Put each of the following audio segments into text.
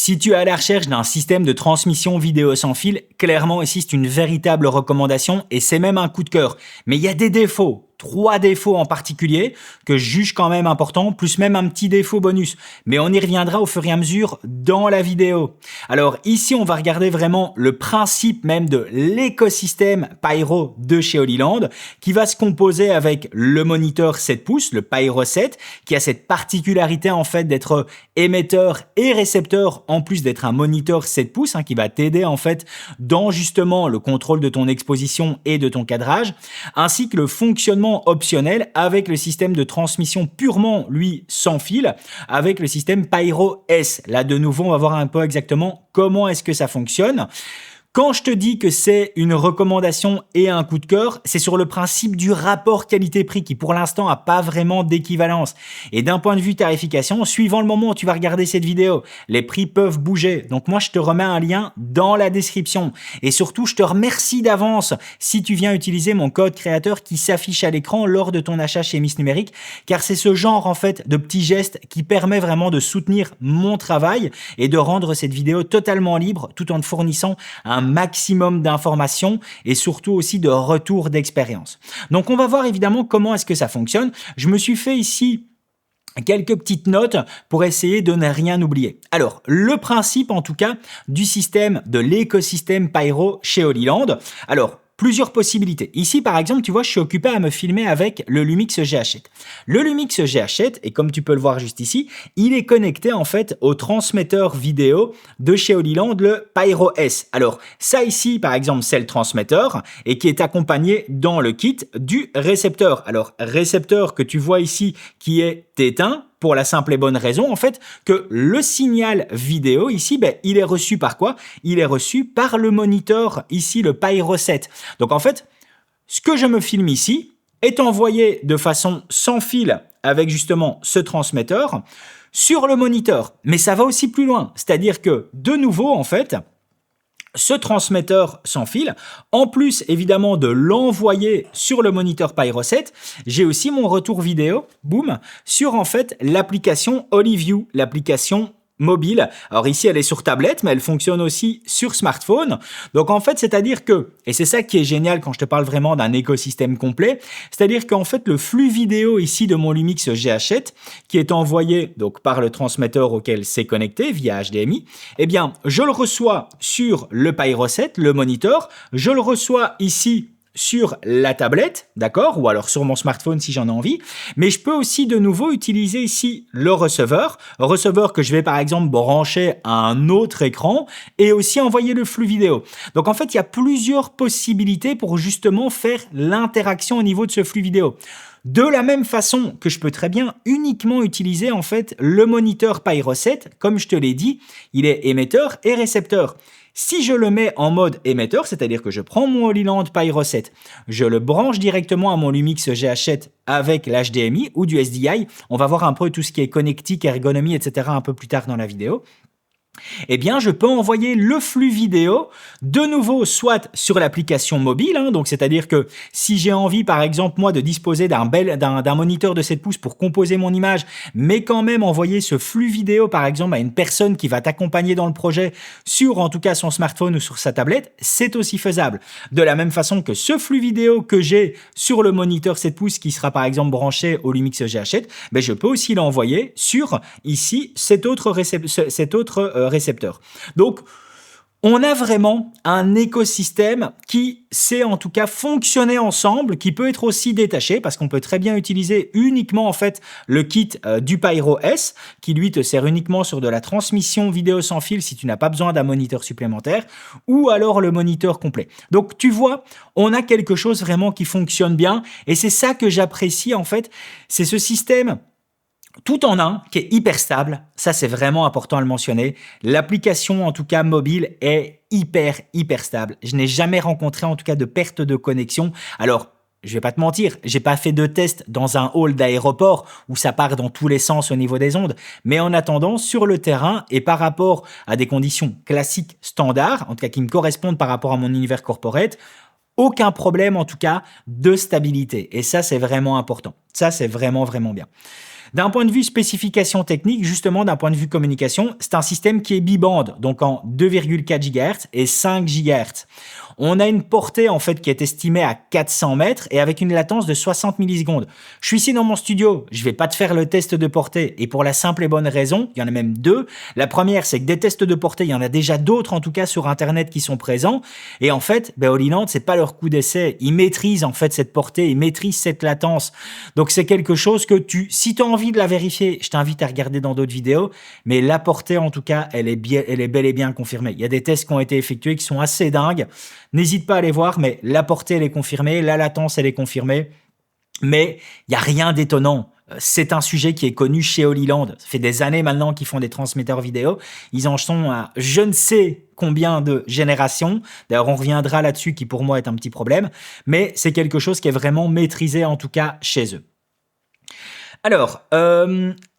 Si tu es à la recherche d'un système de transmission vidéo sans fil, clairement ici c'est une véritable recommandation et c'est même un coup de cœur. Mais il y a des défauts. 3 défauts en particulier que je juge quand même importants, plus même un petit défaut bonus. Mais on y reviendra au fur et à mesure dans la vidéo. Alors ici, on va regarder vraiment le principe même de l'écosystème Pyro de chez Holyland qui va se composer avec le moniteur 7 pouces, le Pyro 7, qui a cette particularité en fait d'être émetteur et récepteur en plus d'être un moniteur 7 pouces qui va t'aider en fait dans justement le contrôle de ton exposition et de ton cadrage, ainsi que le fonctionnement optionnel avec le système de transmission purement, lui, sans fil, avec le système Pyro S. Là, de nouveau, on va voir un peu exactement comment est-ce que ça fonctionne. Quand je te dis que c'est une recommandation et un coup de cœur, c'est sur le principe du rapport qualité-prix qui pour l'instant n'a pas vraiment d'équivalence. Et d'un point de vue tarification, suivant le moment où tu vas regarder cette vidéo, les prix peuvent bouger. Donc moi, je te remets un lien dans la description. Et surtout, je te remercie d'avance si tu viens utiliser mon code créateur qui s'affiche à l'écran lors de ton achat chez Miss Numérique, car c'est ce genre en fait de petits gestes qui permet vraiment de soutenir mon travail et de rendre cette vidéo totalement libre tout en te fournissant un maximum d'informations et surtout aussi de retours d'expérience. Donc on va voir évidemment comment est-ce que ça fonctionne. Je me suis fait ici quelques petites notes pour essayer de ne rien oublier. Alors, le principe en tout cas du système de l'écosystème Pyro chez Holyland. Alors, plusieurs possibilités. Ici, par exemple, tu vois, je suis occupé à me filmer avec le Lumix GH7. Le Lumix GH7, et comme tu peux le voir juste ici, il est connecté en fait au transmetteur vidéo de chez Holyland, le Pyro S. Alors, ça ici, par exemple, c'est le transmetteur et qui est accompagné dans le kit du récepteur. Alors, récepteur que tu vois ici qui est éteint, pour la simple et bonne raison, en fait, que le signal vidéo, ici, il est reçu par quoi? Il est reçu par le moniteur, ici, le Pyro 7. Donc, en fait, ce que je me filme ici est envoyé de façon sans fil avec, justement, ce transmetteur sur le moniteur. Mais ça va aussi plus loin. C'est-à-dire que, de nouveau, en fait, ce transmetteur sans fil, en plus évidemment de l'envoyer sur le moniteur Pyro 7, j'ai aussi mon retour vidéo, boum, sur en fait l'application HolyView, l'application mobile. Alors ici, elle est sur tablette, mais elle fonctionne aussi sur smartphone. Donc en fait, c'est-à-dire que, et c'est ça qui est génial quand je te parle vraiment d'un écosystème complet, c'est-à-dire qu'en fait, le flux vidéo ici de mon Lumix GH7, qui est envoyé donc par le transmetteur auquel c'est connecté via HDMI, eh bien, je le reçois sur le Pyro 7, le moniteur, je le reçois ici sur la tablette, d'accord, ou alors sur mon smartphone si j'en ai envie, mais je peux aussi de nouveau utiliser ici le receveur que je vais par exemple brancher à un autre écran et aussi envoyer le flux vidéo. Donc en fait, il y a plusieurs possibilités pour justement faire l'interaction au niveau de ce flux vidéo. De la même façon que je peux très bien uniquement utiliser en fait le moniteur Pyro 7, comme je te l'ai dit, il est émetteur et récepteur. Si je le mets en mode émetteur, c'est-à-dire que je prends mon Holyland Pyro 7, je le branche directement à mon Lumix GH7 avec l'HDMI ou du SDI, on va voir un peu tout ce qui est connectique, ergonomie, etc. un peu plus tard dans la vidéo. Eh bien, je peux envoyer le flux vidéo de nouveau soit sur l'application mobile, donc c'est-à-dire que si j'ai envie, par exemple, moi, de disposer d'un moniteur de 7 pouces pour composer mon image, mais quand même envoyer ce flux vidéo, par exemple, à une personne qui va t'accompagner dans le projet sur, en tout cas, son smartphone ou sur sa tablette, c'est aussi faisable. De la même façon que ce flux vidéo que j'ai sur le moniteur 7 pouces qui sera, par exemple, branché au Lumix GH7, je peux aussi l'envoyer sur, ici, cet autre récepteur. Donc, on a vraiment un écosystème qui sait en tout cas fonctionner ensemble, qui peut être aussi détaché parce qu'on peut très bien utiliser uniquement en fait le kit du Pyro S qui lui te sert uniquement sur de la transmission vidéo sans fil si tu n'as pas besoin d'un moniteur supplémentaire ou alors le moniteur complet. Donc tu vois, on a quelque chose vraiment qui fonctionne bien et c'est ça que j'apprécie en fait, c'est ce système tout en un, qui est hyper stable, ça c'est vraiment important à le mentionner. L'application en tout cas mobile est hyper stable. Je n'ai jamais rencontré en tout cas de perte de connexion. Alors, je vais pas te mentir, j'ai pas fait de test dans un hall d'aéroport où ça part dans tous les sens au niveau des ondes, mais en attendant, sur le terrain et par rapport à des conditions classiques standards, en tout cas qui me correspondent par rapport à mon univers corporate, aucun problème en tout cas de stabilité. Et ça c'est vraiment important. Ça c'est vraiment bien. D'un point de vue spécification technique, justement d'un point de vue communication, c'est un système qui est bibande, donc en 2,4 GHz et 5 GHz. On a une portée en fait qui est estimée à 400 mètres et avec une latence de 60 millisecondes. Je suis ici dans mon studio, je vais pas te faire le test de portée et pour la simple et bonne raison, il y en a même deux. La première, c'est que des tests de portée, il y en a déjà d'autres en tout cas sur internet qui sont présents et en fait, Hollyland, c'est pas leur coup d'essai, ils maîtrisent en fait cette portée, ils maîtrisent cette latence. Donc c'est quelque chose que si tu as envie de la vérifier, je t'invite à regarder dans d'autres vidéos, mais la portée en tout cas, elle est bel et bien confirmée. Il y a des tests qui ont été effectués qui sont assez dingues. N'hésite pas à les voir, mais la portée, elle est confirmée, la latence, elle est confirmée. Mais il n'y a rien d'étonnant. C'est un sujet qui est connu chez Hollyland. Ça fait des années maintenant qu'ils font des transmetteurs vidéo. Ils en sont à je ne sais combien de générations. D'ailleurs, on reviendra là-dessus qui pour moi est un petit problème. Mais c'est quelque chose qui est vraiment maîtrisé en tout cas chez eux. Alors,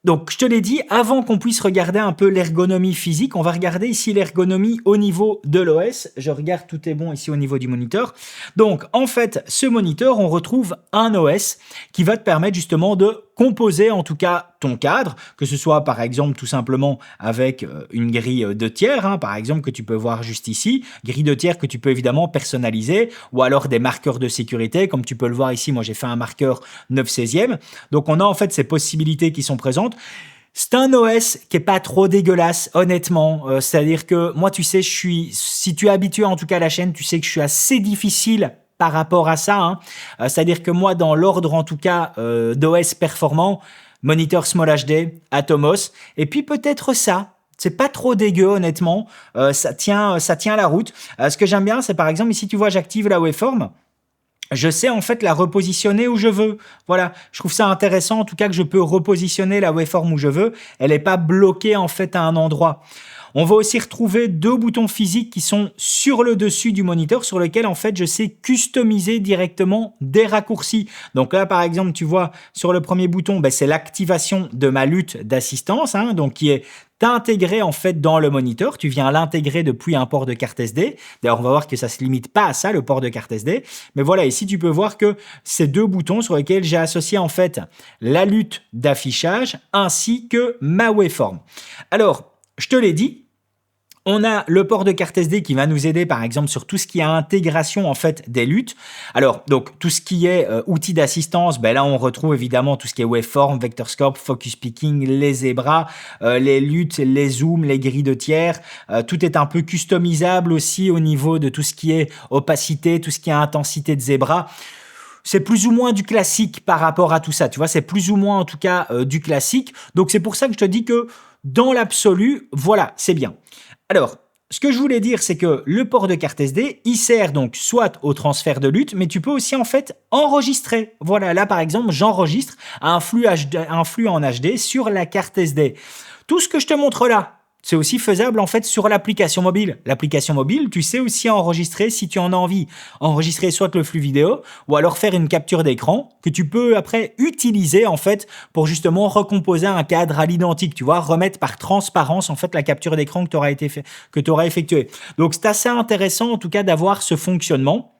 donc je te l'ai dit, avant qu'on puisse regarder un peu l'ergonomie physique, on va regarder ici l'ergonomie au niveau de l'OS. Je regarde, tout est bon ici au niveau du moniteur. Donc, en fait, ce moniteur, on retrouve un OS qui va te permettre justement de composer en tout cas ton cadre, que ce soit par exemple tout simplement avec une grille de tiers, par exemple que tu peux voir juste ici, grille de tiers que tu peux évidemment personnaliser, ou alors des marqueurs de sécurité, comme tu peux le voir ici, moi j'ai fait un marqueur 9/16e. Donc on a en fait ces possibilités qui sont présentes. C'est un OS qui est pas trop dégueulasse, honnêtement. C'est-à-dire que moi, tu sais, si tu es habitué en tout cas à la chaîne, tu sais que je suis assez difficile par rapport à ça. C'est-à-dire que moi, dans l'ordre en tout cas d'OS performant, Monitor Small HD, Atomos, et puis peut-être ça. C'est pas trop dégueu, honnêtement. Ça tient la route. Ce que j'aime bien, c'est par exemple ici, tu vois, j'active la waveform. Je sais en fait la repositionner où je veux. Voilà, je trouve ça intéressant en tout cas que je peux repositionner la waveform où je veux. Elle n'est pas bloquée en fait à un endroit. On va aussi retrouver deux boutons physiques qui sont sur le dessus du moniteur sur lequel en fait je sais customiser directement des raccourcis. Donc là par exemple tu vois sur le premier bouton c'est l'activation de ma lutte d'assistance donc qui est intégré en fait dans le moniteur, tu viens l'intégrer depuis un port de carte SD. D'ailleurs, on va voir que ça se limite pas à ça, le port de carte SD. Mais voilà, ici, tu peux voir que ces deux boutons sur lesquels j'ai associé en fait la lutte d'affichage ainsi que ma waveform. Alors, je te l'ai dit, on a le port de carte SD qui va nous aider par exemple sur tout ce qui est intégration en fait des luttes. Alors donc tout ce qui est outils d'assistance, là on retrouve évidemment tout ce qui est waveform, vector scope, focus picking, les zébras, les luttes, les zooms, les grilles de tiers. Tout est un peu customisable aussi au niveau de tout ce qui est opacité, tout ce qui est intensité de zébra. C'est plus ou moins du classique par rapport à tout ça, tu vois, c'est plus ou moins en tout cas du classique. Donc c'est pour ça que je te dis que dans l'absolu, voilà, c'est bien. Alors, ce que je voulais dire, c'est que le port de carte SD, il sert donc soit au transfert de lutte, mais tu peux aussi en fait enregistrer. Voilà, là par exemple, j'enregistre un flux en HD sur la carte SD. Tout ce que je te montre là, c'est aussi faisable en fait sur l'application mobile. L'application mobile, tu sais aussi enregistrer si tu en as envie. Enregistrer soit le flux vidéo ou alors faire une capture d'écran que tu peux après utiliser en fait pour justement recomposer un cadre à l'identique. Tu vois, remettre par transparence en fait la capture d'écran que tu auras effectuée. Donc c'est assez intéressant en tout cas d'avoir ce fonctionnement.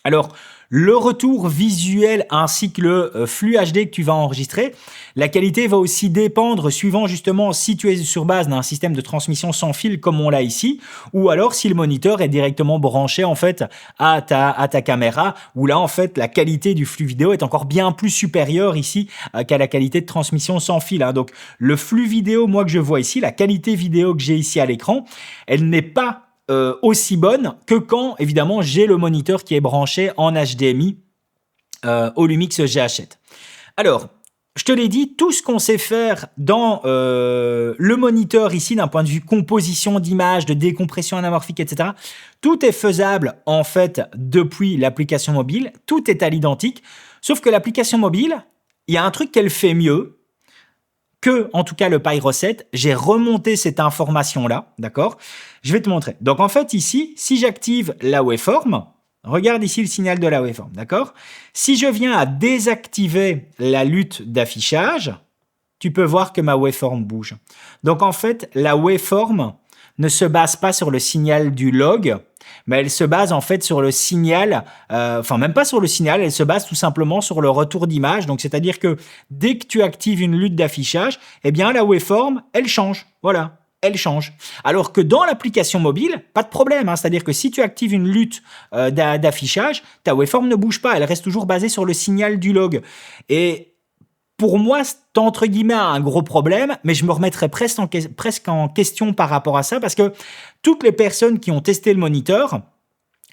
Alors, le retour visuel ainsi que le flux HD que tu vas enregistrer, la qualité va aussi dépendre suivant justement si tu es sur base d'un système de transmission sans fil comme on l'a ici, ou alors si le moniteur est directement branché en fait à ta caméra, où là en fait la qualité du flux vidéo est encore bien plus supérieure ici qu'à la qualité de transmission sans fil. Donc le flux vidéo, moi que je vois ici, la qualité vidéo que j'ai ici à l'écran, elle n'est pas aussi bonne que quand, évidemment, j'ai le moniteur qui est branché en HDMI au Lumix GH7. Alors, je te l'ai dit, tout ce qu'on sait faire dans le moniteur ici, d'un point de vue composition d'image, de décompression anamorphique, etc., tout est faisable, en fait, depuis l'application mobile. Tout est à l'identique. Sauf que l'application mobile, il y a un truc qu'elle fait mieux que, en tout cas, le Pyro 7. J'ai remonté cette information-là, d'accord? Je vais te montrer. Donc, en fait, ici, si j'active la waveform, regarde ici le signal de la waveform, d'accord? Si je viens à désactiver la lutte d'affichage, tu peux voir que ma waveform bouge. Donc, en fait, la waveform ne se base pas sur le signal du log, mais elle se base en fait sur le signal, enfin même pas sur le signal, elle se base tout simplement sur le retour d'image. Donc c'est-à-dire que dès que tu actives une lutte d'affichage, eh bien la waveform, elle change. Voilà. Elle change. Alors que dans l'application mobile, pas de problème. Hein. C'est-à-dire que si tu actives une lutte d'affichage, ta waveform ne bouge pas. Elle reste toujours basée sur le signal du log. Et pour moi, c'est entre guillemets un gros problème, mais je me remettrais presque en question par rapport à ça, parce que toutes les personnes qui ont testé le moniteur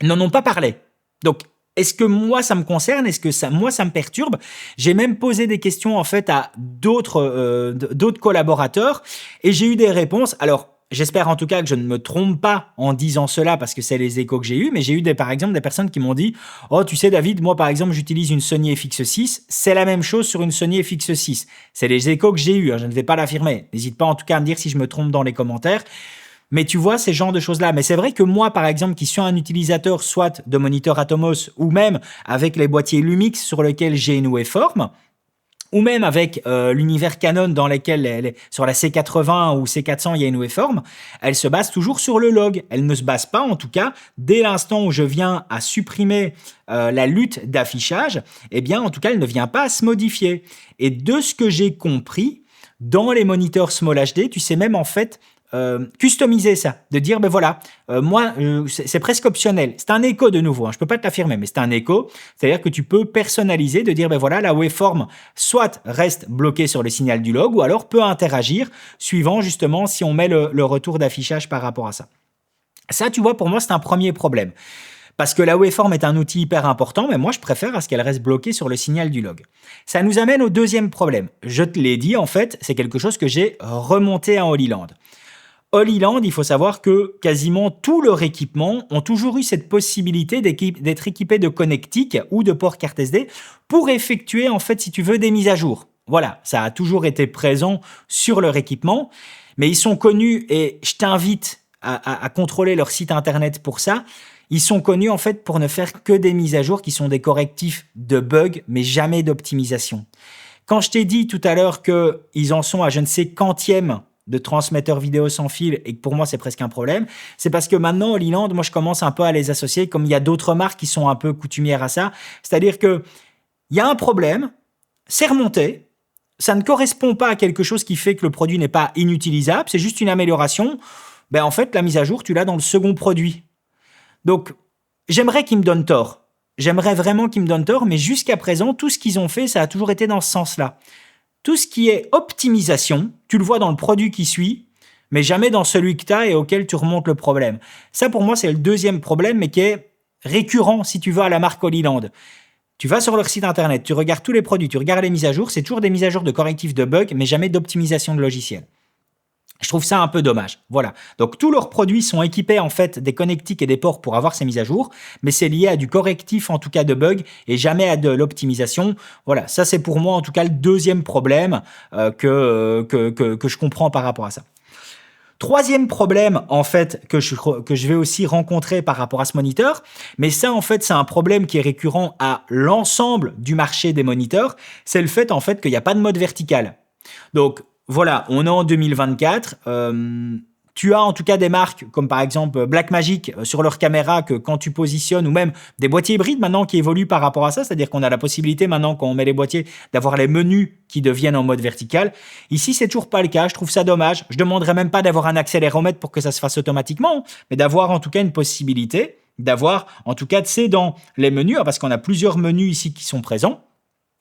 n'en ont pas parlé. Donc, est-ce que moi, ça me concerne? Est-ce que moi, ça me perturbe? J'ai même posé des questions, en fait, à d'autres collaborateurs, et j'ai eu des réponses. Alors, j'espère en tout cas que je ne me trompe pas en disant cela, parce que c'est les échos que j'ai eus, mais j'ai eu par exemple des personnes qui m'ont dit « Oh, tu sais David, moi par exemple j'utilise une Sony FX6, c'est la même chose sur une Sony FX6. » C'est les échos que j'ai eus, hein, je ne vais pas l'affirmer. N'hésite pas en tout cas à me dire si je me trompe dans les commentaires. Mais tu vois, ces genres de choses-là. Mais c'est vrai que moi, par exemple, qui suis un utilisateur soit de moniteur Atomos ou même avec les boîtiers Lumix sur lesquels j'ai une waveform, ou même avec l'univers Canon dans lequel sur la C80 ou C400 il y a une waveform, elle se base toujours sur le log. Elle ne se base pas, en tout cas, dès l'instant où je viens à supprimer la lutte d'affichage, eh bien, en tout cas, elle ne vient pas à se modifier. Et de ce que j'ai compris, dans les moniteurs Small HD, tu sais même en fait customiser ça, de dire ben voilà, moi c'est presque optionnel. C'est un écho de nouveau, hein, je peux pas te l'affirmer, mais c'est un écho, c'est-à-dire que tu peux personnaliser, de dire ben voilà, la waveform soit reste bloquée sur le signal du log, ou alors peut interagir suivant justement si on met le retour d'affichage par rapport à ça. Ça, tu vois, pour moi c'est un premier problème. Parce que la waveform est un outil hyper important, mais moi je préfère à ce qu'elle reste bloquée sur le signal du log. Ça nous amène au deuxième problème. Je te l'ai dit, en fait, c'est quelque chose que j'ai remonté à Holyland. Holyland, il faut savoir que quasiment tous leurs équipements ont toujours eu cette possibilité d'être équipés de connectiques ou de ports carte SD pour effectuer, en fait, si tu veux, des mises à jour. Voilà, ça a toujours été présent sur leur équipement, mais ils sont connus, et je t'invite à contrôler leur site internet pour ça. Ils sont connus, en fait, pour ne faire que des mises à jour qui sont des correctifs de bugs, mais jamais d'optimisation. Quand je t'ai dit tout à l'heure qu'ils en sont à je ne sais quantième de transmetteurs vidéo sans fil et que pour moi c'est presque un problème, c'est parce que maintenant Holyland, moi je commence un peu à les associer, comme il y a d'autres marques qui sont un peu coutumières à ça, c'est-à-dire que il y a un problème, c'est remonté, ça ne correspond pas à quelque chose qui fait que le produit n'est pas inutilisable, c'est juste une amélioration, ben en fait la mise à jour tu l'as dans le second produit. Donc j'aimerais qu'ils me donnent tort, j'aimerais vraiment qu'ils me donnent tort, mais jusqu'à présent tout ce qu'ils ont fait ça a toujours été dans ce sens-là. Tout ce qui est optimisation, tu le vois dans le produit qui suit, mais jamais dans celui que tu as et auquel tu remontes le problème. Ça, pour moi, c'est le deuxième problème, mais qui est récurrent, si tu vas à la marque Holyland. Tu vas sur leur site internet, tu regardes tous les produits, tu regardes les mises à jour, c'est toujours des mises à jour de correctifs de bugs, mais jamais d'optimisation de logiciel. Je trouve ça un peu dommage. Voilà. Donc, tous leurs produits sont équipés, en fait, des connectiques et des ports pour avoir ces mises à jour, mais c'est lié à du correctif, en tout cas, de bugs et jamais à de l'optimisation. Voilà. Ça, c'est pour moi, en tout cas, le deuxième problème que je comprends par rapport à ça. Troisième problème, en fait, que je vais aussi rencontrer par rapport à ce moniteur, mais ça, en fait, c'est un problème qui est récurrent à l'ensemble du marché des moniteurs, c'est le fait, en fait, qu'il n'y a pas de mode vertical. Donc, voilà, on est en 2024. Tu as en tout cas des marques comme par exemple Blackmagic sur leur caméra que quand tu positionnes, ou même des boîtiers hybrides maintenant qui évoluent par rapport à ça, c'est-à-dire qu'on a la possibilité maintenant quand on met les boîtiers d'avoir les menus qui deviennent en mode vertical. Ici, c'est toujours pas le cas, je trouve ça dommage. Je demanderais même pas d'avoir un accéléromètre pour que ça se fasse automatiquement, mais d'avoir en tout cas une possibilité, d'avoir en tout cas, tu sais, dans les menus, parce qu'on a plusieurs menus ici qui sont présents,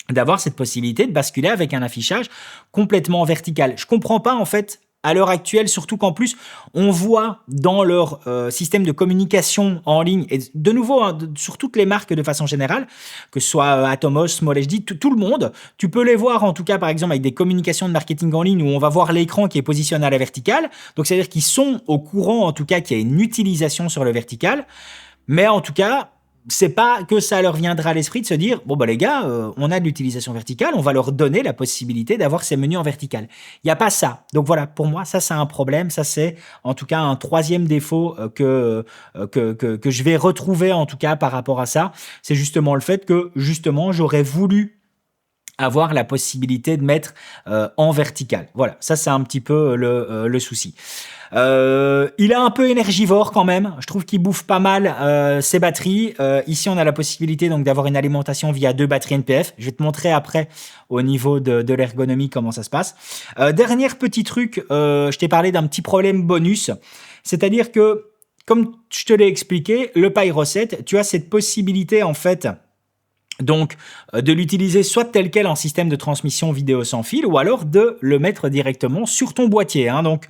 d'avoir cette possibilité de basculer avec un affichage complètement vertical. Je comprends pas en fait à l'heure actuelle, surtout qu'en plus on voit dans leur système de communication en ligne, et de nouveau hein, sur toutes les marques de façon générale, que ce soit Atomos, Small HD, tout le monde, tu peux les voir en tout cas par exemple avec des communications de marketing en ligne où on va voir l'écran qui est positionné à la verticale, donc c'est-à-dire qu'ils sont au courant en tout cas qu'il y a une utilisation sur le vertical, mais en tout cas c'est pas que ça leur viendra à l'esprit de se dire bon bah les gars, on a de l'utilisation verticale, on va leur donner la possibilité d'avoir ces menus en vertical. Il y a pas ça. Donc voilà, pour moi ça c'est un problème, ça c'est en tout cas un troisième défaut que je vais retrouver en tout cas par rapport à ça, c'est justement le fait que justement j'aurais voulu avoir la possibilité de mettre en vertical. Voilà, ça c'est un petit peu le souci. Il est un peu énergivore quand même. Je trouve qu'il bouffe pas mal ses batteries. Ici, on a la possibilité donc d'avoir une alimentation via 2 batteries NPF. Je vais te montrer après au niveau de l'ergonomie comment ça se passe. Dernier petit truc, je t'ai parlé d'un petit problème bonus, c'est-à-dire que comme je te l'ai expliqué, le Pyro 7, tu as cette possibilité en fait donc de l'utiliser soit tel quel en système de transmission vidéo sans fil ou alors de le mettre directement sur ton boîtier, hein, donc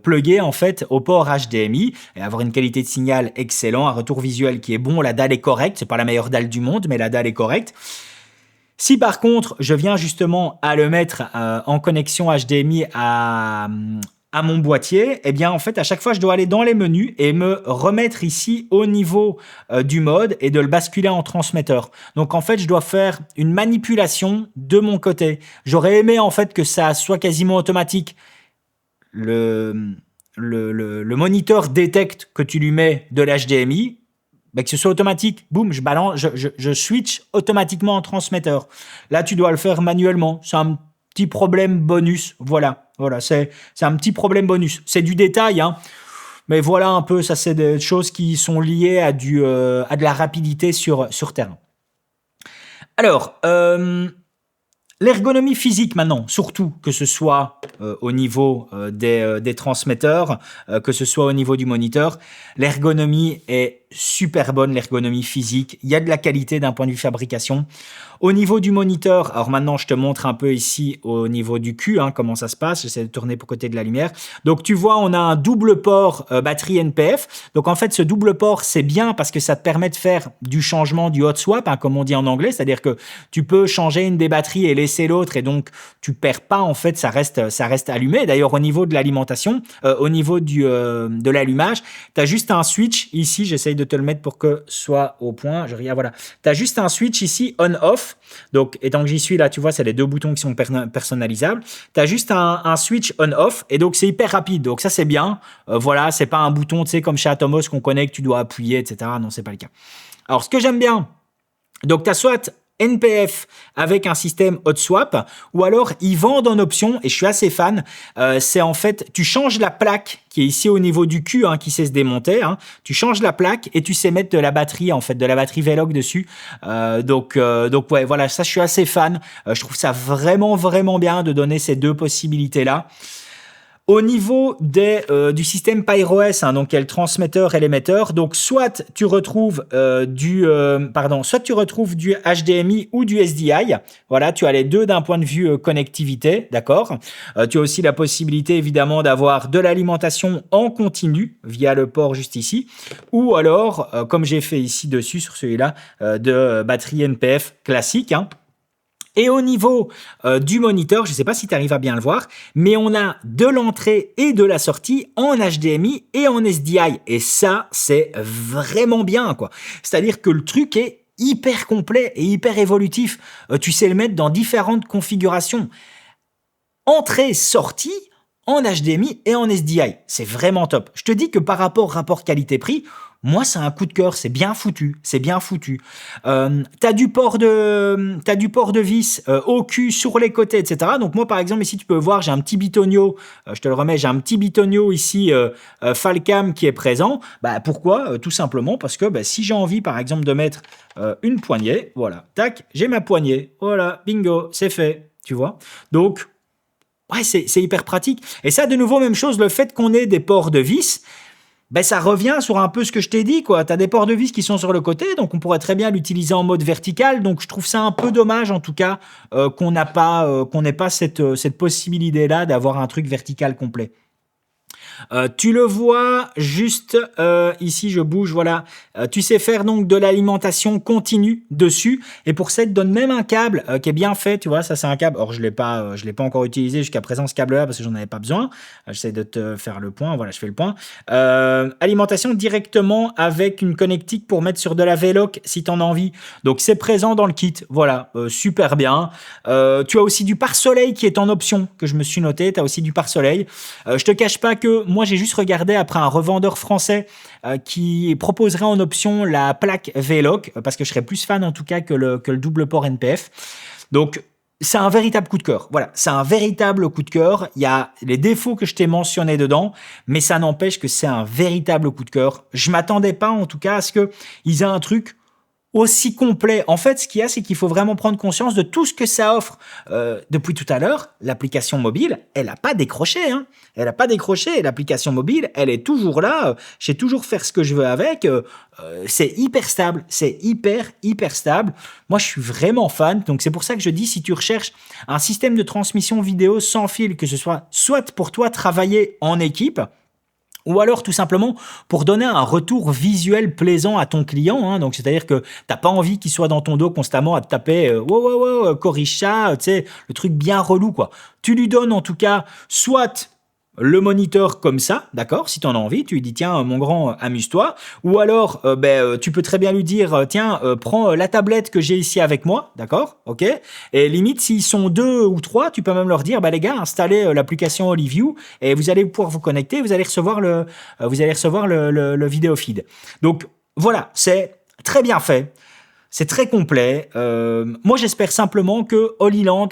plugger en fait au port HDMI et avoir une qualité de signal excellent, un retour visuel qui est bon, la dalle est correcte, c'est pas la meilleure dalle du monde mais la dalle est correcte. Si par contre je viens justement à le mettre en connexion HDMI à mon boîtier, eh bien en fait à chaque fois je dois aller dans les menus et me remettre ici au niveau du mode et de le basculer en transmetteur. Donc en fait je dois faire une manipulation de mon côté. J'aurais aimé en fait que ça soit quasiment automatique. Le moniteur détecte que tu lui mets de l'HDMI, ben que ce soit automatique, boum, je balance, je switch automatiquement en transmetteur. Là tu dois le faire manuellement, c'est un petit problème bonus, voilà, c'est un petit problème bonus. C'est du détail, hein, mais voilà un peu, ça c'est des choses qui sont liées à de la rapidité sur terrain. Alors, l'ergonomie physique maintenant, surtout que ce soit au niveau des transmetteurs, que ce soit au niveau du moniteur, l'ergonomie est super bonne, l'ergonomie physique. Il y a de la qualité d'un point de vue fabrication. Au niveau du moniteur, alors maintenant je te montre un peu ici au niveau du cul, hein, comment ça se passe. J'essaie de tourner pour côté de la lumière. Donc tu vois, on a un double port batterie NPF. Donc en fait, ce double port, c'est bien parce que ça te permet de faire du changement, du hot swap, hein, comme on dit en anglais. C'est-à-dire que tu peux changer une des batteries et laisser l'autre et donc tu perds pas, en fait, ça reste allumé. D'ailleurs, au niveau de l'alimentation, au niveau de l'allumage, tu as juste un switch ici. J'essaye de te le mettre pour que soit au point. Je regarde, voilà. Tu as juste un switch ici on-off. Donc, étant que j'y suis là, tu vois, c'est les 2 boutons qui sont personnalisables. Tu as juste un switch on-off et donc c'est hyper rapide. Donc, ça, c'est bien. Voilà, c'est pas un bouton, tu sais, comme chez Atomos qu'on connaît, que tu dois appuyer, etc. Non, c'est pas le cas. Alors, ce que j'aime bien, donc, tu as soit NPF avec un système hot swap ou alors ils vendent en option et je suis assez fan, c'est en fait tu changes la plaque qui est ici au niveau du cul, hein, qui sait se démonter, hein, tu changes la plaque et tu sais mettre de la batterie en fait, de la batterie Veloc dessus, donc ouais, voilà, ça je suis assez fan, je trouve ça vraiment bien de donner ces 2 possibilités là. Au niveau du système PyroS, hein, donc il y a le transmetteur et l'émetteur, donc soit tu retrouves du HDMI ou du SDI. Voilà, tu as les 2 d'un point de vue connectivité, d'accord. Tu as aussi la possibilité évidemment d'avoir de l'alimentation en continu via le port juste ici, ou alors, comme j'ai fait ici dessus sur celui-là, de batterie NPF classique, hein. Et au niveau du moniteur, je ne sais pas si tu arrives à bien le voir, mais on a de l'entrée et de la sortie en HDMI et en SDI. Et ça, c'est vraiment bien, quoi. C'est-à-dire que le truc est hyper complet et hyper évolutif. Tu sais le mettre dans différentes configurations. Entrée, sortie, en HDMI et en SDI. C'est vraiment top. Je te dis que par rapport qualité-prix, moi, c'est un coup de cœur, c'est bien foutu, c'est bien foutu. T'as du port de vis au cul, sur les côtés, etc. Donc moi, par exemple, ici, tu peux voir, j'ai un petit bitonio, je te le remets, j'ai un petit bitonio ici, Falcam qui est présent. Bah, pourquoi Tout simplement parce que si j'ai envie, par exemple, de mettre une poignée, voilà, tac, j'ai ma poignée, voilà, bingo, c'est fait, tu vois. Donc, ouais, c'est hyper pratique. Et ça, de nouveau, même chose, le fait qu'on ait des ports de vis, ça revient sur un peu ce que je t'ai dit, quoi. Tu as des ports de vis qui sont sur le côté, donc on pourrait très bien l'utiliser en mode vertical. Donc je trouve ça un peu dommage, en tout cas, qu'on n'ait pas cette possibilité-là d'avoir un truc vertical complet. Tu le vois juste ici, je bouge, voilà. Tu sais faire donc de l'alimentation continue dessus. Et pour ça, tu donne même un câble qui est bien fait. Tu vois, ça c'est un câble. Or, je l'ai pas encore utilisé jusqu'à présent ce câble-là parce que j'en avais pas besoin. J'essaie de te faire le point. Voilà, je fais le point. Alimentation directement avec une connectique pour mettre sur de la Veloc si tu en as envie. Donc c'est présent dans le kit. Voilà, super bien. Tu as aussi du pare-soleil qui est en option que je me suis noté. Tu as aussi du pare-soleil. Je te cache pas que moi j'ai juste regardé après un revendeur français qui proposerait en option la plaque Veloc parce que je serais plus fan en tout cas que le double port NPF. Donc c'est un véritable coup de cœur. Voilà, c'est un véritable coup de cœur. Il y a les défauts que je t'ai mentionnés dedans, mais ça n'empêche que c'est un véritable coup de cœur. Je m'attendais pas, en tout cas, à ce qu'ils aient un truc aussi complet. En fait, ce qu'il y a, c'est qu'il faut vraiment prendre conscience de tout ce que ça offre. Depuis tout à l'heure, l'application mobile, elle n'a pas décroché. Hein. Elle n'a pas décroché. L'application mobile, elle est toujours là. Je sais toujours faire ce que je veux avec. C'est hyper stable. C'est hyper stable. Moi, je suis vraiment fan. Donc, c'est pour ça que je dis, si tu recherches un système de transmission vidéo sans fil, que ce soit pour toi travailler en équipe, ou alors tout simplement pour donner un retour visuel plaisant à ton client. Hein. Donc c'est-à-dire que t'as pas envie qu'il soit dans ton dos constamment à te taper wow, corrige ça, tu sais, le truc bien relou quoi. Tu lui donnes en tout cas soit le moniteur comme ça, d'accord, si tu en as envie, tu lui dis tiens mon grand amuse-toi, ou alors tu peux très bien lui dire tiens prends la tablette que j'ai ici avec moi, d'accord, ok, et limite s'ils sont 2 ou 3, tu peux même leur dire bah les gars installez l'application Oliveview et vous allez pouvoir vous connecter, vous allez recevoir le vidéo feed. Donc voilà, c'est très bien fait. C'est très complet. Moi, j'espère simplement que Holyland,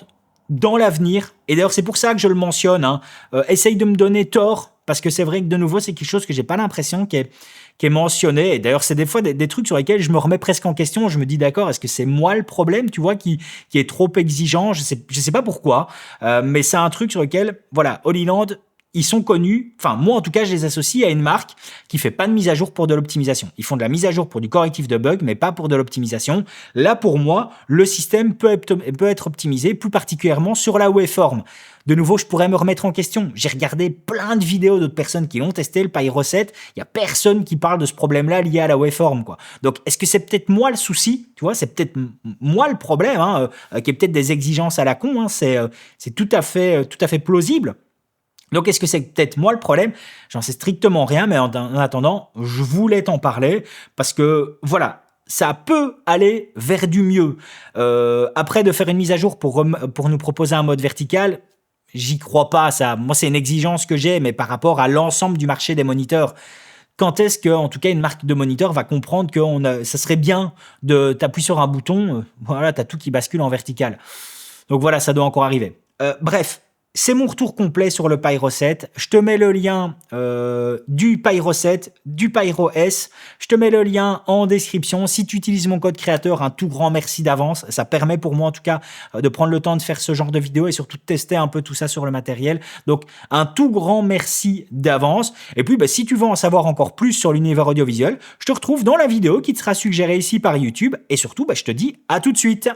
dans l'avenir, et d'ailleurs c'est pour ça que je le mentionne, hein, essaye de me donner tort, parce que c'est vrai que de nouveau c'est quelque chose que j'ai pas l'impression qui est mentionné. Et d'ailleurs c'est des fois des trucs sur lesquels je me remets presque en question. Je me dis d'accord, est-ce que c'est moi le problème, tu vois, qui est trop exigeant? Je sais pas pourquoi, mais c'est un truc sur lequel, voilà, Holyland, ils sont connus, enfin moi en tout cas je les associe à une marque qui fait pas de mise à jour pour de l'optimisation. Ils font de la mise à jour pour du correctif de bugs, mais pas pour de l'optimisation. Là pour moi, le système peut être optimisé, plus particulièrement sur la waveform. De nouveau, je pourrais me remettre en question. J'ai regardé plein de vidéos d'autres personnes qui l'ont testé, le Pyro 7. Il y a personne qui parle de ce problème-là lié à la waveform, quoi. Donc, est-ce que c'est peut-être moi le souci? Tu vois, c'est peut-être moi le problème, hein, qui est peut-être des exigences à la con. Hein, c'est tout à fait plausible. Donc, est-ce que c'est peut-être moi le problème? J'en sais strictement rien, mais en attendant, je voulais t'en parler parce que, voilà, ça peut aller vers du mieux. Après, de faire une mise à jour pour nous proposer un mode vertical, j'y crois pas. Ça, moi, c'est une exigence que j'ai, mais par rapport à l'ensemble du marché des moniteurs. Quand est-ce que, en tout cas, une marque de moniteur va comprendre que ça serait bien de t'appuyer sur un bouton, voilà, t'as tout qui bascule en vertical. Donc voilà, ça doit encore arriver. Bref. C'est mon retour complet sur le Pyro 7. Je te mets le lien du Pyro 7, du Pyro S. Je te mets le lien en description. Si tu utilises mon code créateur, un tout grand merci d'avance. Ça permet pour moi en tout cas de prendre le temps de faire ce genre de vidéo et surtout de tester un peu tout ça sur le matériel. Donc un tout grand merci d'avance. Et puis si tu veux en savoir encore plus sur l'univers audiovisuel, je te retrouve dans la vidéo qui te sera suggérée ici par YouTube. Et surtout, je te dis à tout de suite.